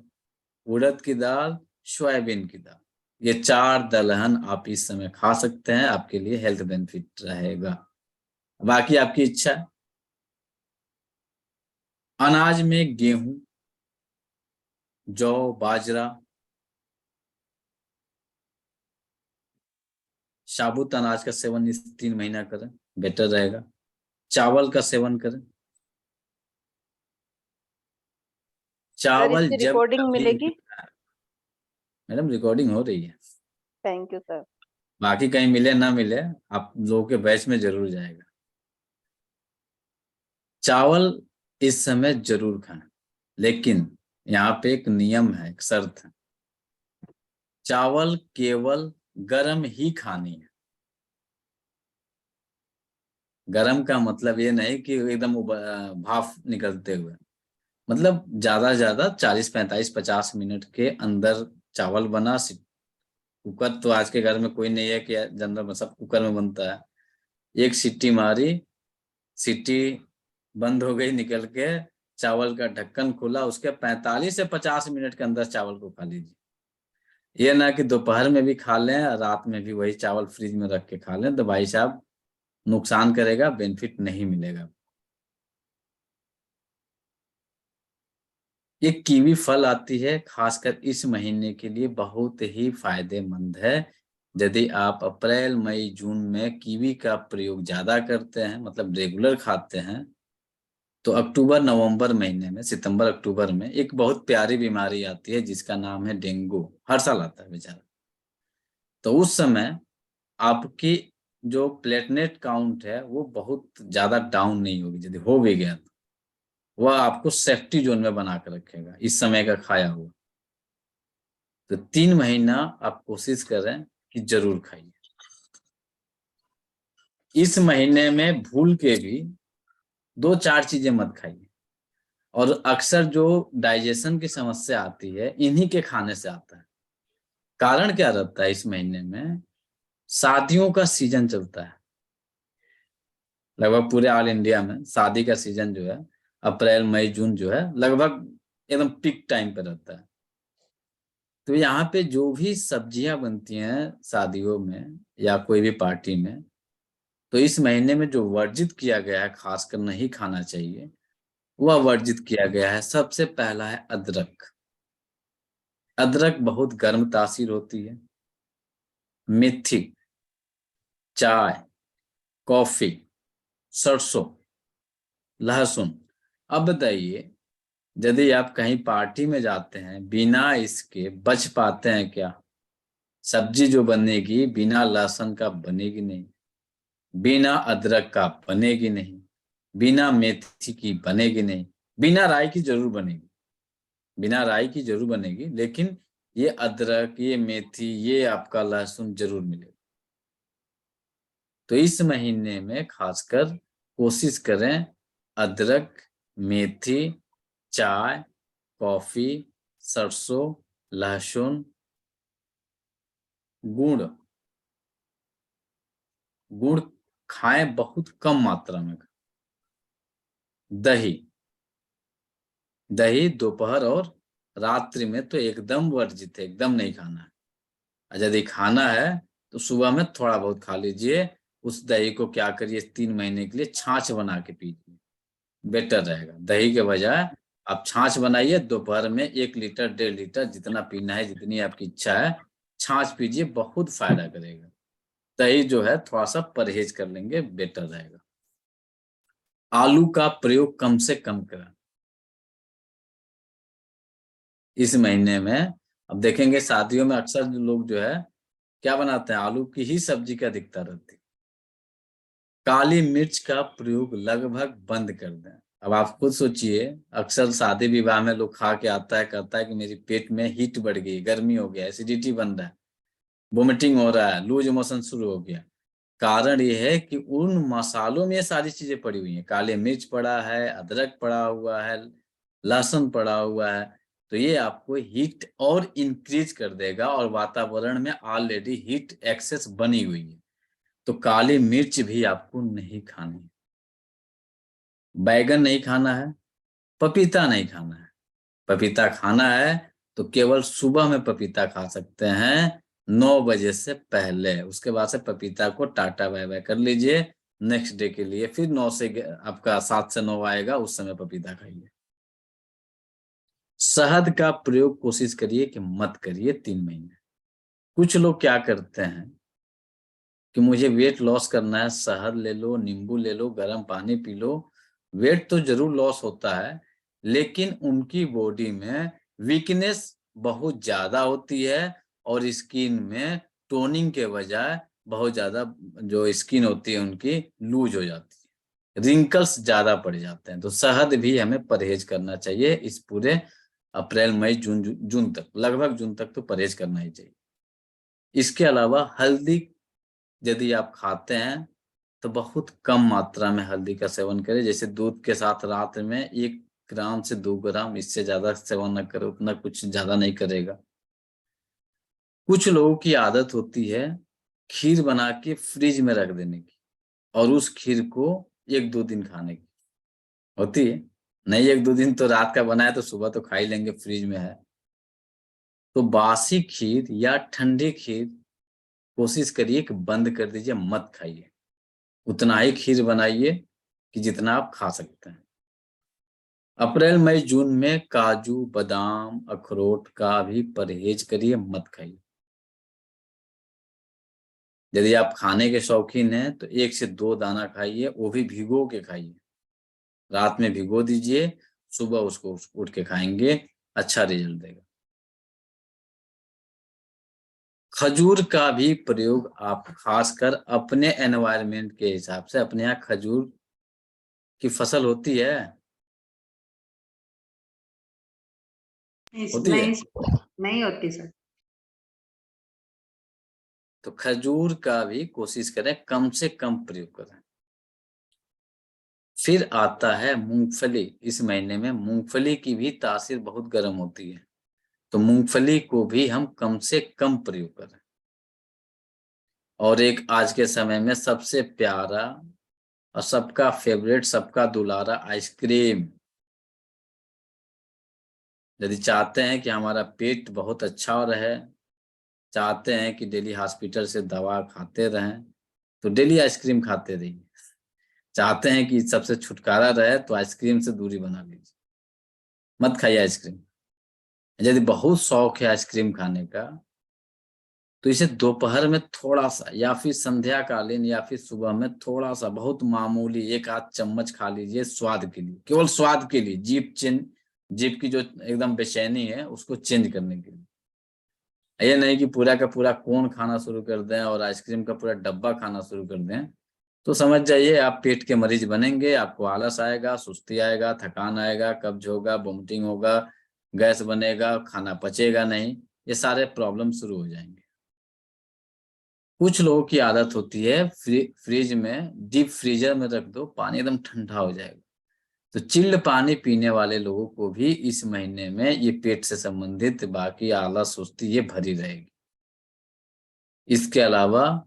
S1: उड़द की दाल, सोयाबीन की दाल, ये 4 दलहन आप इस समय खा सकते हैं, आपके लिए हेल्थ बेनिफिट रहेगा। बाकी आपकी इच्छा है। अनाज में गेहूं, जौ, बाजरा, साबुत अनाज का सेवन इस 3 महीना करें, बेटर रहेगा। चावल का सेवन करें। चावल
S5: इसकी
S1: जब
S5: रिकॉर्डिंग
S1: कभी
S5: मिलेगी?
S1: मैडम रिकॉर्डिंग हो रही है।
S5: Thank you sir.
S1: बाकी कहीं मिले ना मिले, आप लोगों के बैच में जरूर जाएगा। चावल इस समय जरूर खाएं, लेकिन यहाँ पे एक नियम है, एक शर्त है। चावल केवल गरम ही खानी है। गरम का मतलब ये नहीं कि एकदम भाप निकलते हुए, मतलब ज्यादा से ज्यादा 40-45-50 मिनट के अंदर चावल बना। कुकर तो आज के घर में कोई नहीं है कि जनरल में सब कुकर में बनता है। एक सीटी मारी, सीटी बंद हो गई, निकल के चावल का ढक्कन खुला, उसके 45 से 50 मिनट के अंदर चावल को खा लीजिए। ये ना कि दोपहर में भी खा लें और रात में भी वही चावल फ्रिज में रख के खा लें, तो भाई साहब नुकसान करेगा, बेनिफिट नहीं मिलेगा। ये कीवी फल आती है, खासकर इस महीने के लिए बहुत ही फायदेमंद है। यदि आप अप्रैल मई जून में कीवी का प्रयोग ज्यादा करते हैं, मतलब रेगुलर खाते हैं, तो अक्टूबर नवंबर महीने में, सितंबर अक्टूबर में एक बहुत प्यारी बीमारी आती है जिसका नाम है डेंगू। हर साल आता है बेचारा। तो उस समय आपकी जो प्लेटलेट काउंट है वो बहुत ज्यादा डाउन नहीं होगी। यदि हो भी गया तो वह आपको सेफ्टी जोन में बना कर रखेगा, इस समय का खाया हुआ। तो 3 महीना आप कोशिश करें कि जरूर खाइए। इस महीने में भूल के भी 2-4 चीजें मत खाइए। और अक्सर जो डाइजेशन की समस्या आती है इन्हीं के खाने से आता है। कारण क्या रहता है? इस महीने में शादियों का सीजन चलता है। लगभग पूरे ऑल इंडिया में शादी का सीजन जो है अप्रैल मई जून जो है लगभग एकदम पीक टाइम पे रहता है। तो यहाँ पे जो भी सब्जियां बनती हैं शादियों में या कोई भी पार्टी में, तो इस महीने में जो वर्जित किया गया है, खासकर नहीं खाना चाहिए, वह वर्जित किया गया है। सबसे पहला है अदरक। अदरक बहुत गर्म तासीर होती है। मेथी, चाय, कॉफी, सरसों, लहसुन। अब बताइए, यदि आप कहीं पार्टी में जाते हैं, बिना इसके बच पाते हैं क्या? सब्जी जो बनेगी बिना लहसुन का बनेगी नहीं, बिना अदरक का बनेगी नहीं, बिना मेथी की बनेगी नहीं, बिना राई की जरूर बनेगी, बिना राई की जरूर बनेगी, लेकिन ये अदरक, ये मेथी, ये आपका लहसुन जरूर मिलेगा। तो इस महीने में खासकर कोशिश करें अदरक, मेथी, चाय, कॉफी, सरसों, लहसुन, गुड़ खाएं, बहुत कम मात्रा में। दही दोपहर और रात्रि में तो एकदम वर्जित है, एकदम नहीं खाना है। और यदि खाना है तो सुबह में थोड़ा बहुत खा लीजिए। उस दही को क्या करिए, 3 महीने के लिए छाछ बना के पीजिए, बेटर रहेगा। दही के बजाय आप छाछ बनाइए, दोपहर में 1 लीटर 1.5 लीटर जितना पीना है, जितनी आपकी इच्छा है, छाछ पीजिए, बहुत फायदा करेगा। दही जो है थोड़ा सा परहेज कर लेंगे, बेटर रहेगा। आलू का प्रयोग कम से कम करें इस महीने में। अब देखेंगे शादियों में अक्सर जो लोग जो है क्या बनाते हैं, आलू की ही सब्जी का दिखता रहती है। काली मिर्च का प्रयोग लगभग बंद कर दें। अब आप खुद सोचिए, अक्सर शादी विवाह में लोग खा के आता है, कहता है कि मेरी पेट में हीट बढ़ गई, गर्मी हो गया, एसिडिटी बन रहा है, वोमिटिंग हो रहा है, लूज मोशन शुरू हो गया। कारण ये है कि उन मसालों में ये सारी चीजें पड़ी हुई हैं। काले मिर्च पड़ा है, अदरक पड़ा हुआ है, लहसुन पड़ा हुआ है, तो ये आपको हीट और इंक्रीज कर देगा। और वातावरण में ऑलरेडी हीट एक्सेस बनी हुई है, तो काली मिर्च भी आपको नहीं खानी है। बैगन नहीं खाना है, पपीता नहीं खाना है। पपीता खाना है तो केवल सुबह में पपीता खा सकते हैं, 9 बजे से पहले। उसके बाद से पपीता को टाटा बाय बाय कर लीजिए। नेक्स्ट डे के लिए फिर 9 से आपका 7 से 9 आएगा, उस समय पपीता खाइए। शहद का प्रयोग कोशिश करिए कि मत करिए 3 महीने। कुछ लोग क्या करते हैं कि मुझे वेट लॉस करना है, शहद ले लो, नींबू ले लो, गर्म पानी पी लो। वेट तो जरूर लॉस होता है, लेकिन उनकी बॉडी में वीकनेस बहुत ज्यादा होती है और स्किन में टोनिंग के बजाय बहुत ज्यादा जो स्किन होती है उनकी लूज हो जाती है, रिंकल्स ज्यादा पड़ जाते हैं। तो शहद भी हमें परहेज करना चाहिए इस पूरे अप्रैल मई जून तक, लगभग जून तक तो परहेज करना ही चाहिए। इसके अलावा हल्दी यदि आप खाते हैं तो बहुत कम मात्रा में हल्दी का सेवन करें। जैसे दूध के साथ रात में 1 ग्राम से 2 ग्राम, इससे ज्यादा सेवन न करें, उतना कुछ ज्यादा नहीं करेगा। कुछ लोगों की आदत होती है खीर बना के फ्रिज में रख देने की और उस खीर को 1-2 दिन खाने की होती है। नहीं, 1-2 दिन तो रात का बनाए तो सुबह तो खा ही लेंगे, फ्रिज में है। तो बासी खीर या ठंडी खीर कोशिश करिए कि बंद कर दीजिए, मत खाइए। उतना ही खीर बनाइए कि जितना आप खा सकते हैं। अप्रैल मई जून में काजू, बादाम, अखरोट का भी परहेज करिए, मत खाइए। यदि आप खाने के शौकीन हैं तो 1 से 2 दाना खाइए, वो भी भिगो के खाइए। रात में भिगो दीजिए, सुबह उसको उठ के खाएंगे, अच्छा रिजल्ट देगा। खजूर का भी प्रयोग आप खासकर अपने एनवायरनमेंट के हिसाब से, अपने यहाँ खजूर की फसल होती है, होती है।
S4: नहीं होती सर।
S1: तो खजूर का भी कोशिश करें कम से कम प्रयोग करें। फिर आता है मूंगफली। इस महीने में मूंगफली की भी तासीर बहुत गर्म होती है, तो मूंगफली को भी हम कम से कम प्रयोग करें। और एक आज के समय में सबसे प्यारा और सबका फेवरेट, सबका दुलारा आइसक्रीम। यदि चाहते हैं कि हमारा पेट बहुत अच्छा रहे, चाहते हैं कि डेली हॉस्पिटल से दवा खाते रहें, तो डेली आइसक्रीम खाते रहिए। चाहते हैं कि सबसे छुटकारा रहे तो आइसक्रीम से दूरी बना लीजिए, मत खाइए आइसक्रीम। यदि बहुत शौक है आइसक्रीम खाने का तो इसे दोपहर में थोड़ा सा या फिर संध्या कालीन या फिर सुबह में थोड़ा सा, बहुत मामूली 1 आध चम्मच खा लीजिए, स्वाद के लिए, केवल स्वाद के लिए, जीभ की जो एकदम बेचैनी है उसको चेंज करने के लिए। ये नहीं कि पूरा का पूरा कोन खाना शुरू कर दें और आइसक्रीम का पूरा डब्बा खाना शुरू कर दें, तो समझ जाइए आप पेट के मरीज बनेंगे। आपको आलस आएगा, सुस्ती आएगा, थकान आएगा, कब्ज होगा, वोमिटिंग होगा, गैस बनेगा, खाना पचेगा नहीं, ये सारे प्रॉब्लम शुरू हो जाएंगे। कुछ लोगों की आदत होती है फ्रिज में, डीप फ्रीजर में रख दो, पानी एकदम ठंडा हो जाएगा। तो चिल्ड पानी पीने वाले लोगों को भी इस महीने में ये पेट से संबंधित बाकी आला सुस्ती ये भरी रहेगी। इसके अलावा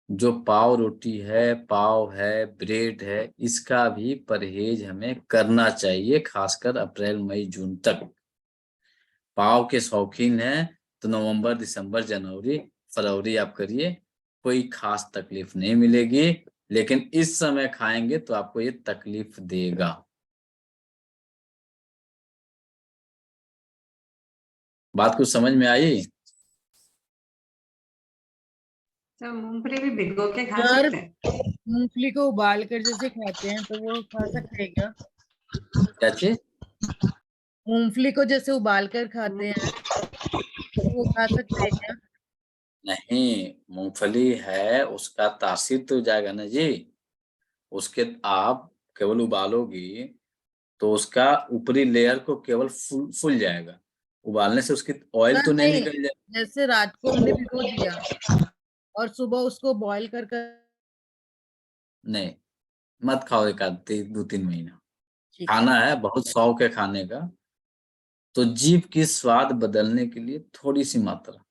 S1: जो पाव रोटी है, पाव है, ब्रेड है, इसका भी परहेज हमें करना चाहिए, खासकर अप्रैल मई जून तक। पाव के शौकीन है तो नवंबर, दिसंबर, जनवरी, फरवरी आप करिए, कोई खास तकलीफ नहीं मिलेगी। लेकिन इस समय खाएंगे तो आपको ये तकलीफ देगा। बात कुछ समझ में आई?
S4: तो मूंगफली भी भिगो के खा
S3: सर,
S4: सकते हैं?
S3: मूंगफली को उबाल कर जैसे खाते हैं तो वो खा सकते हैं क्या?
S1: क्या चीज?
S3: मूंगफली को जैसे उबाल कर खाते हैं तो वो खा सकते हैं क्या?
S1: नहीं, मूंगफली है, उसका तासीर तो जाएगा ना जी। उसके आप केवल उबालोगी तो उसका ऊपरी लेयर को केवल फूल जाएगा। उबालने से उसकी ऑयल
S3: सर
S1: तो नहीं
S3: नहीं,
S1: निकल जाए।
S3: जैसे रात को हमने भिगो दिया और सुबह उसको बॉईल कर
S1: नहीं, मत खाओ एक आध 2-3 महीना।
S3: ठीक है।
S1: खाना है बहुत शौक है खाने का, तो जीभ की स्वाद बदलने के लिए थोड़ी सी मात्रा,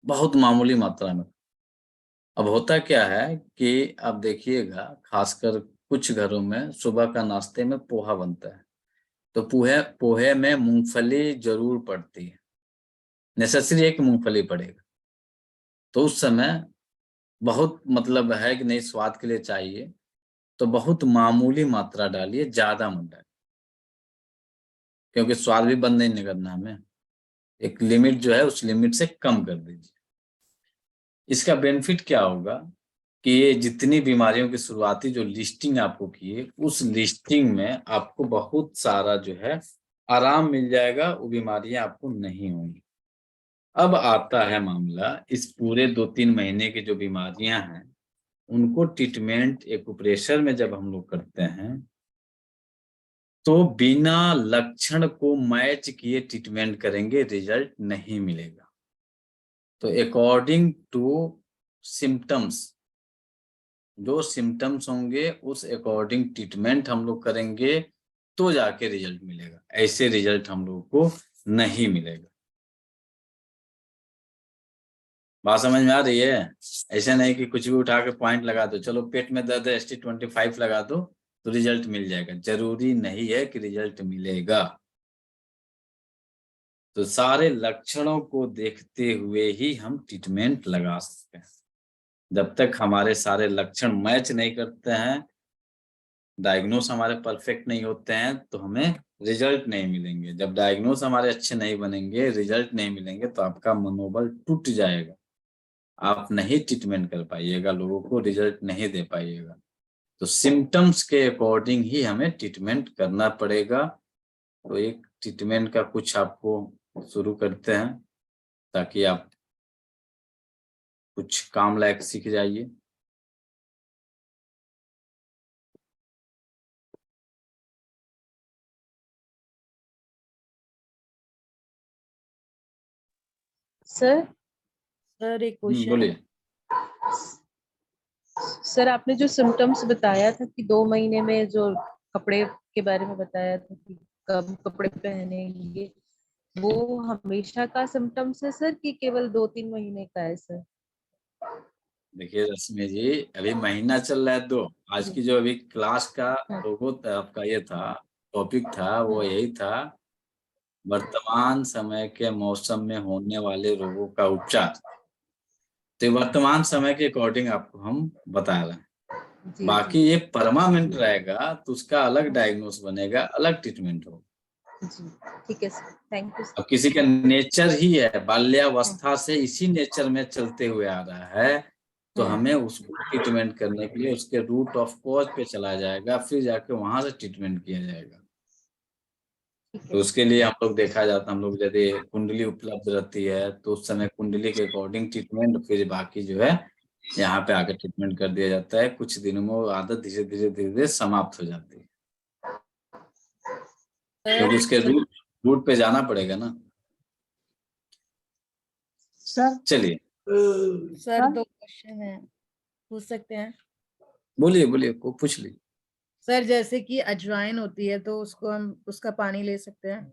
S1: बहुत मामूली मात्रा में। अब होता क्या है कि आप देखिएगा, खासकर कुछ घरों में सुबह का नाश्ते में पोहा बनता है, तो पोहे पोहे में मूंगफली जरूर पड़ती है, नेसेसरी है कि मूंगफली पड़ेगा। तो उस समय बहुत मतलब है कि नहीं, स्वाद के लिए चाहिए तो बहुत मामूली मात्रा डालिए, ज्यादा मत डालिए, क्योंकि स्वाद भी बंद नहीं करना हमें। एक लिमिट जो है उस लिमिट से कम कर दीजिए। इसका बेनिफिट क्या होगा कि ये जितनी बीमारियों की शुरुआती जो लिस्टिंग आपको की है, उस लिस्टिंग में आपको बहुत सारा जो है आराम मिल जाएगा, वो बीमारियां आपको नहीं होंगी। अब आता है मामला, इस पूरे 2-3 महीने की जो बीमारियां हैं उनको ट्रीटमेंट एक्यूप्रेशर में जब हम लोग करते हैं तो बिना लक्षण को मैच किए ट्रीटमेंट करेंगे, रिजल्ट नहीं मिलेगा। तो अकॉर्डिंग टू सिम्टम्स, जो सिम्टम्स होंगे उस अकॉर्डिंग ट्रीटमेंट हम लोग करेंगे तो जाके रिजल्ट मिलेगा, ऐसे रिजल्ट हम लोग को नहीं मिलेगा। बात समझ में आ रही है? ऐसे नहीं कि कुछ भी उठा के पॉइंट लगा दो, चलो पेट में दर्द है ST25 लगा दो तो रिजल्ट मिल जाएगा, जरूरी नहीं है कि रिजल्ट मिलेगा। तो सारे लक्षणों को देखते हुए ही हम ट्रीटमेंट लगा सकते हैं। जब तक हमारे सारे लक्षण मैच नहीं करते हैं, डायग्नोस हमारे परफेक्ट नहीं होते हैं, तो हमें रिजल्ट नहीं मिलेंगे। जब डायग्नोस हमारे अच्छे नहीं बनेंगे, रिजल्ट नहीं मिलेंगे, तो आपका मनोबल टूट जाएगा, आप नहीं ट्रीटमेंट कर पाइएगा, लोगों को रिजल्ट नहीं दे पाइएगा। तो सिम्टम्स के अकॉर्डिंग ही हमें ट्रीटमेंट करना पड़ेगा। तो एक ट्रीटमेंट का कुछ आपको शुरू करते हैं ताकि आप कुछ काम लायक सीख जाइए।
S3: सर एक क्वेश्चन।
S1: बोलिए।
S5: सर आपने जो सिम्टम्स बताया था कि 2 महीने में जो कपड़े के बारे में बताया था कि कब कपड़े पहनेंगे, वो हमेशा का सिम्टम्स है सर कि केवल 2-3 महीने का है सर?
S1: देखिए रश्मि जी, अभी महीना चल रहा है, दो आज की जो अभी क्लास का लोगो आपका ये था, टॉपिक था, वो यही था, वर्तमान समय के मौसम में होने वाले रोगों का उपचार। तो वर्तमान समय के अकॉर्डिंग आपको हम बता रहे हैं।
S5: जी
S1: बाकी ये परमानेंट रहेगा तो उसका अलग डायग्नोस बनेगा, अलग ट्रीटमेंट होगा।
S5: जी ठीक है सर, थैंक यू
S1: अब
S5: सर।
S1: किसी का नेचर ही है, बाल्यावस्था से इसी नेचर में चलते हुए आ रहा है, तो हमें उसको ट्रीटमेंट करने के लिए उसके रूट ऑफ कॉज पे चला जाएगा, फिर जाके वहां से ट्रीटमेंट किया जाएगा।
S5: ठीक
S1: तो
S5: है
S1: उसके लिए हम लोग देखा जाता, हम लोग यदि कुंडली उपलब्ध रहती है तो उस समय कुंडली के अकॉर्डिंग ट्रीटमेंट, फिर बाकी जो है यहाँ पे आके ट्रीटमेंट कर दिया जाता है। कुछ दिनों में वो आदत धीरे धीरे धीरे धीरे समाप्त हो जाती है, क्योंकि उसके रूट पे जाना पड़ेगा ना।
S5: सर।
S1: चलिए
S3: सर
S5: हाँ?
S3: 2 क्वेश्चन है, पूछ सकते हैं?
S1: बोलिए बोलिए, को पूछ लीजिए।
S3: सर जैसे कि अजवाइन होती है तो उसको हम उसका पानी ले सकते हैं,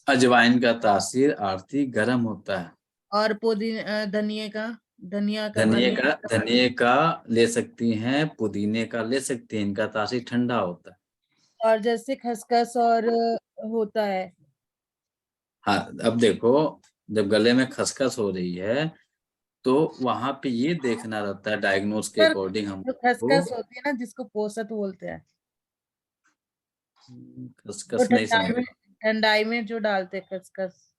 S1: अजवाइन का तासीर आरती गर्म होता है।
S3: और धनिए का, धनिया का पानी।
S1: धनिए का ले सकती हैं, पुदीने का ले सकती हैं, इनका तासीर ठंडा होता है।
S3: और जैसे खसखस और होता है,
S1: हाँ, अब देखो, जब गले में खसखस हो रही है तो वहां पे ये देखना रहता है, डायग्नोस के
S3: सर
S1: अकॉर्डिंग
S3: जो
S1: हमको।
S3: खसखस होती है ना जिसको पोसत बोलते हैं, तो
S1: खसखस नहीं समझ,
S3: ठंडाई में जो डालते हैं खसखस।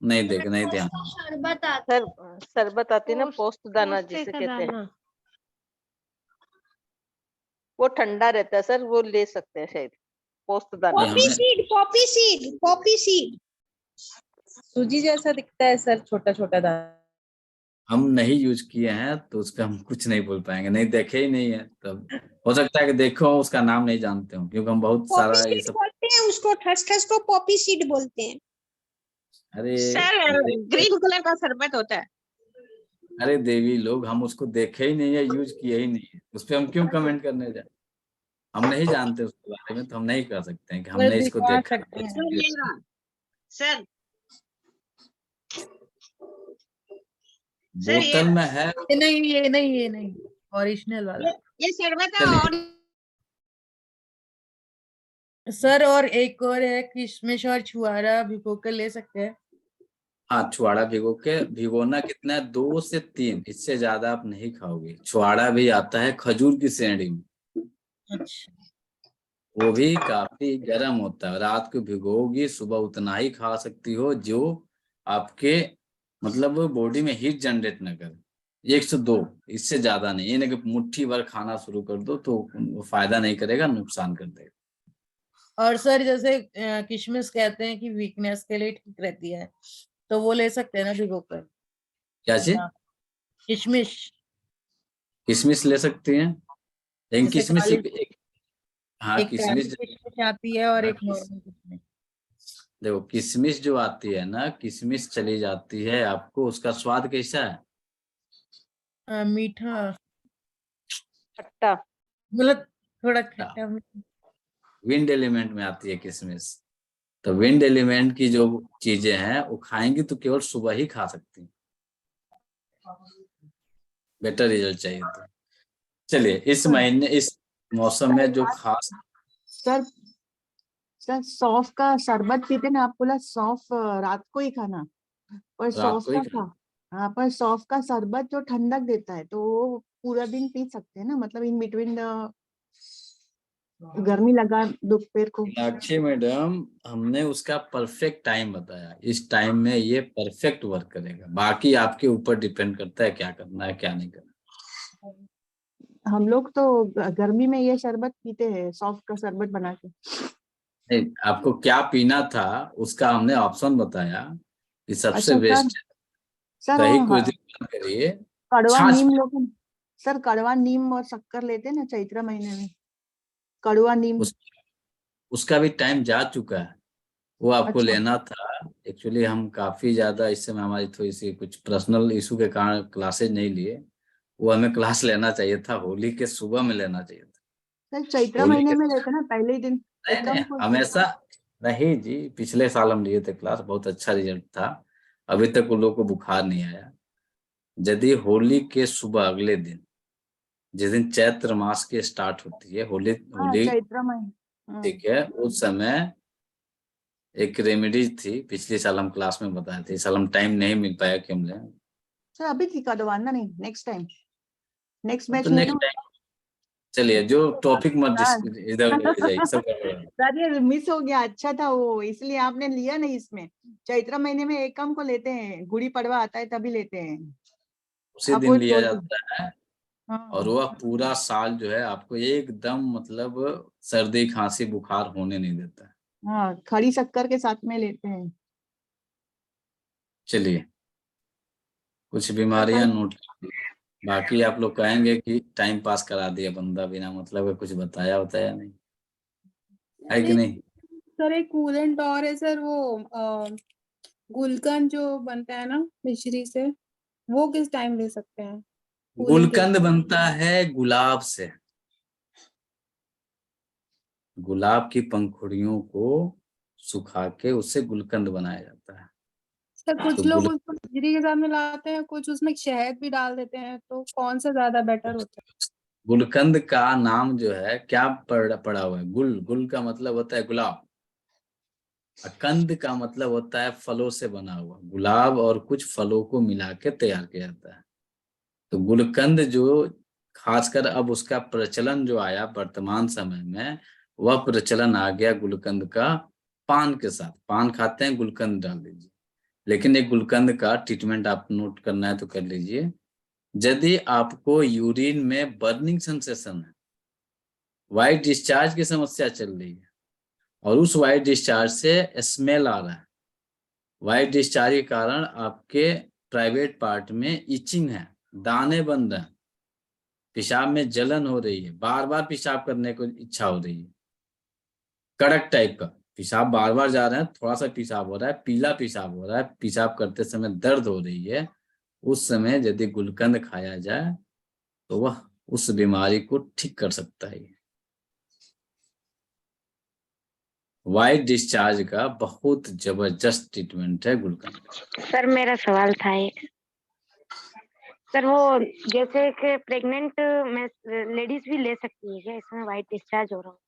S1: नहीं देख, नहीं ध्यान।
S2: शरबत आता
S5: सर शरबत आती है ना, पोस्त दाना
S2: पोस्ते
S5: जिसे
S2: का
S5: कहते हैं,
S2: दाना।
S5: वो ठंडा रहता है सर, वो ले सकते हैं शायद, पोस्त दाना।
S1: ये हमने
S7: पॉपी सीड
S3: सूजी जैसा दिखता है सर, छोटा छोटा दाना।
S1: हम नहीं यूज किए हैं तो उस पर हम कुछ नहीं बोल पाएंगे, नहीं देखे ही नहीं है, तब हो सकता है कि देखो हो, उसका नाम नहीं जानते हो, क्योंकि हम बहुत
S7: पॉपी
S1: सारा ये
S7: सीड
S1: सब।
S7: बोलते हैं उसको, ठस ठस को पॉपी सीड बोलते हैं।
S1: अरे
S7: ग्रीन कलर का शरबत होता है।
S1: अरे देवी लोग, हम उसको देखे ही नहीं है, यूज किए ही नहीं है, उस पर हम क्यों कमेंट करने जाए? हम नहीं जानते उसके बारे में, तो हम नहीं कर सकते हैं कि
S3: सर
S1: हमने इसको
S3: दिखा
S1: देखा
S3: सकते हैं।
S1: है।
S7: सर
S1: बोतल में है।
S3: ये नहीं ओरिजिनल वाला।
S7: ये शरबत है।
S1: चलिए,
S7: और
S3: सर और एक और है, किशमिश और छुआरा भिगो कर ले सकते हैं।
S1: हाँ, छुआड़ा भिगोना कितना है, 2 से 3, इससे ज्यादा आप नहीं खाओगे। छुआड़ा भी आता है खजूर की श्रेणी में,
S3: अच्छा,
S1: वो भी काफी गर्म होता है। रात को भिगोगी, सुबह उतना ही खा सकती हो जो आपके मतलब बॉडी में हीट जनरेट न करे। 1 से 2, इससे ज्यादा नहीं। ये नहीं कि मुट्ठी भर खाना शुरू कर दो तो वो फायदा नहीं करेगा, नुकसान कर देगा।
S3: और सर जैसे किशमिश कहते हैं कि वीकनेस के लिए ठीक रहती है, तो वो ले सकते हैं ना भिगो कर?
S1: क्या चीज?
S3: हाँ, किशमिश।
S1: किशमिश ले सकती हैं, लेकिन
S3: जैसे
S1: किशमिश
S3: काली,
S1: हाँ
S3: एक काली
S1: किशमिश।
S3: किशमिश आती है और
S1: हाँ,
S3: एक नॉर्मल किशमिश।
S1: देखो किशमिश जो आती है ना, किशमिश चली जाती है आपको, उसका स्वाद कैसा है?
S3: मीठा,
S5: खट्टा।
S3: मतलब थोड़ा खट्टा मीठा।
S1: विंड एलिमेंट में आती है किशमिश। तो विंड एलिमेंट की जो चीजें हैं वो खाएंगी तो केवल सुबह ही खा सकती हैं, बेटर रिजल्ट चाहिए तो। चलिए, इस महीने, इस मौसम में जो खास,
S8: सर सर सौंफ का शरबत पीते ना, आप बोला सौंफ रात को ही खाना, पर
S1: रात
S8: सौंफ
S1: को ही
S8: का हाँ, पर सौंफ का शरबत जो ठंडक देता है तो वो पूरा दिन पी सकते हैं ना, मतलब इन बिटवीन गर्मी लगा दोपहर को।
S1: मीनाक्षी मैडम, हमने उसका परफेक्ट टाइम बताया, इस टाइम में ये परफेक्ट वर्क करेगा। बाकी आपके ऊपर डिपेंड करता है क्या करना है क्या नहीं करना।
S8: हम लोग तो गर्मी में ये शरबत पीते हैं, सौंफ का शरबत बना के।
S1: नहीं, आपको क्या पीना था उसका हमने ऑप्शन बताया कि सबसे
S8: अच्छा
S1: बेस्ट।
S8: सर
S1: दही
S8: वो
S1: कुछ दिन बंद करिए,
S8: कड़वा
S1: छाछ।
S8: नीम लोग, सर कड़वा नीम और शक्कर लेते हैं ना चैत्र महीने में, कड़वा नीम।
S1: उस, उसका भी टाइम जा चुका है, वो आपको
S8: अच्छा
S1: लेना था। एक्चुअली हम काफी ज्यादा इस समय हमारी थोड़ी सी कुछ पर्सनल इशू के कारण क्लासेज नहीं लिए। वो हमें क्लास लेना चाहिए था, होली के सुबह में लेना चाहिए था।
S8: सर चैत्र
S1: होली
S8: महीने
S1: के,
S8: में लेते ना पहले ही दिन
S1: नहीं नहीं,
S8: एकम को।
S1: हमेशा नहीं जी, पिछले साल हम लिए थे क्लास, बहुत अच्छा रिजल्ट था। अभी तक उन लोगों को बुखार नहीं आया। यदि होली के सुबह अगले दिन, जिस दिन चैत्र मास की स्टार्ट होती है होली,
S8: हाँ
S1: होली
S8: चैत्र महीने।
S1: ठीक है, उस समय एक रेमेडीज थी, पिछले साल हम क्लास में बताए थे। इस साल हम टाइम नहीं मिल पाया कि हम लें।
S8: सर अभी की करवाना नहीं, नेक्स्ट टाइम, नेक्स्ट
S1: अब तो
S8: बैच में
S1: नेक्स्ट
S8: तो।
S1: टाइम, चलिए जो टॉपिक मत
S8: सर
S1: इधर उधर ले जाइए, सब गड़बड़ है।
S8: सर ये मिस हो गया, अच्छा था वो, इसलिए आपने लिया नहीं इसमें। चैत्र महीने में एकम को लेते हैं, गुड़ी पड़वा आता है तभी लेते हैं।
S1: उसी
S8: आप
S1: दिन
S8: वो
S1: लिया
S8: बोल
S1: जाता है। और
S8: हाँ
S1: वह पूरा साल जो है आपको एकदम मतलब सर्दी खांसी बुखार होने नहीं देता है।
S8: हाँ, खड़ी शक्कर के साथ में लेते हैं।
S1: चलिए, कुछ बीमारियां नोट कीजिए। बाकी आप लोग कहेंगे कि टाइम पास करा दिया बंदा, बिना मतलब के कुछ बताया नहीं, है कि
S9: अरे
S1: नहीं?
S9: सर एक कूलेंट और है सर, वो गुलकंद जो बनता है ना मिश्री से, वो किस टाइम ले सकते हैं? Cooling के
S1: गुलकंद बनता है गुलाब से। गुलाब की पंखुड़ियों को सुखा के उससे गुलकंद बनाया जाता है।
S9: सर कुछ
S1: तो
S9: लोग उसको मजरी के साथ मिलाते हैं, कुछ उसमें शहद भी डाल देते हैं, तो कौन सा ज्यादा बेटर होता है?
S1: गुलकंद का नाम जो है क्या पड़ा हुआ है? गुल का मतलब होता है गुलाब, कंद का मतलब होता है फलों से बना हुआ। गुलाब और कुछ फलों को मिला के तैयार किया जाता है। तो गुलकंद जो खासकर अब उसका प्रचलन जो आया वर्तमान समय में, वह प्रचलन आ गया गुलकंद का पान के साथ। पान खाते हैं, गुलकंद डाल दीजिए। लेकिन एक गुलकंद का ट्रीटमेंट आप नोट करना है तो कर लीजिए। यदि आपको यूरिन में बर्निंग सेंसेशन है, वाइट डिस्चार्ज की समस्या चल रही है और उस वाइट डिस्चार्ज से स्मेल आ रहा है, वाइट डिस्चार्ज के कारण आपके प्राइवेट पार्ट में इचिंग है, दाने बन रहे हैं, पेशाब में जलन हो रही है, बार बार पेशाब करने को इच्छा हो रही है, कड़क टाइप का पेशाब बार बार जा रहे हैं, थोड़ा सा पेशाब हो रहा है, पीला पेशाब हो रहा है, पेशाब करते समय दर्द हो रही है, उस समय यदि गुलकंद खाया जाए तो वह उस बीमारी को ठीक कर सकता है। वाइट डिस्चार्ज का बहुत जबरदस्त ट्रीटमेंट है गुलकंद।
S10: सर मेरा सवाल था एक, सर वो जैसे कि प्रेग्नेंट में लेडीज भी ले सकती है क्या इसमें वाइट डिस्चार्ज हो रहा हो?